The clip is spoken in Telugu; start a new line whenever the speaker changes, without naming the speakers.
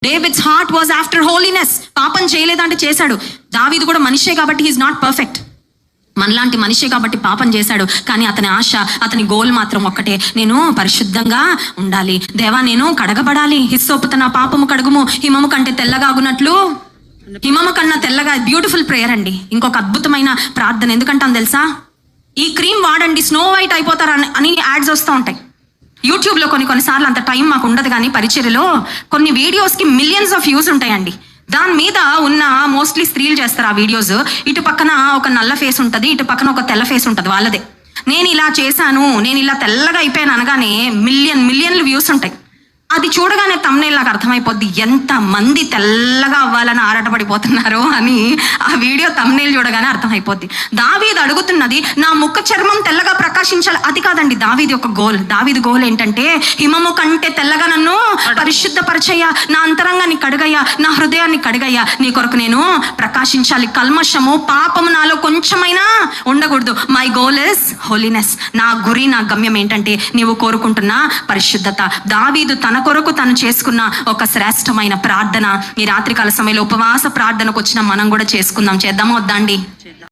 David's heart was after holiness. పాపం చేయలేదంటే చేశాడు. దావీదు కూడా మనిషే కాబట్టి హీఈస్ నాట్ పర్ఫెక్ట్. మనలాంటి మనిషే కాబట్టి పాపం చేశాడు. కానీ అతని ఆశ, అతని గోల్ మాత్రం ఒక్కటే, నేను పరిశుద్ధంగా ఉండాలి. దేవా నేను కడగబడాలి. హిస్సోపుతో నా పాపము కడుగుము, హిమము కంటే తెల్లగాగునట్లు. హిమము కన్నా తెల్లగా. బ్యూటిఫుల్ ప్రేయర్ అండి. ఇంకొక అద్భుతమైన ప్రార్థన. ఎందుకంటాను తెలుసా, ఈ క్రీమ్ వాడండి స్నో వైట్ అయిపోతారు అని యాడ్స్ వస్తూ ఉంటాయి యూట్యూబ్లో. కొన్నిసార్లు అంత టైం మాకు ఉండదు, కానీ పరిచర్యలో కొన్ని వీడియోస్కి మిలియన్స్ ఆఫ్ వ్యూస్ ఉంటాయండి. దాని మీద ఉన్న మోస్ట్లీ స్త్రీలు చేస్తారు ఆ వీడియోస్. ఇటు పక్కన ఒక నల్ల ఫేస్ ఉంటుంది, ఇటు పక్కన ఒక తెల్ల ఫేస్ ఉంటుంది వాళ్ళదే. నేను ఇలా చేశాను, నేను ఇలా తెల్లగా అయిపోయాను అనగానే మిలియన్లు వ్యూస్ ఉంటాయి. అది చూడగానే తమ్నేల్ నాకు అర్థమైపోద్ది ఎంత మంది తెల్లగా అవ్వాలని ఆరాటపడిపోతున్నారో అని. ఆ వీడియో తమ్నేల్ చూడగానే అర్థమైపోద్ది. దావీదు అడుగుతున్నది నా ముఖ చర్మం తెల్లగా ప్రకాశించాలి, అది కాదండి దావీది ఒక గోల్. దావీదు గోల్ ఏంటంటే, హిమము కంటే తెల్లగా నన్ను పరిశుద్ధపరచయ్యా, నా అంతరంగాన్ని కడుగయ్యా, నా హృదయాన్ని కడుగయ్యా, నీ కొరకు నేను ప్రకాశించాలి. కల్మషము పాపము నాలో కొంచెమైనా ఉండకూడదు. My goal is holiness. నా గురి, నా గమ్యం ఏంటంటే నీవు కోరుకుంటున్న పరిశుద్ధత. దావీదు తన కొరకు తను చేసుకున్న ఒక శ్రేష్టమైన ప్రార్థన ఈ రాత్రికాల సమయంలో ఉపవాస ప్రార్థనకు వచ్చిన మనం కూడా చేసుకుందాం. చేద్దామా వద్దా అండి?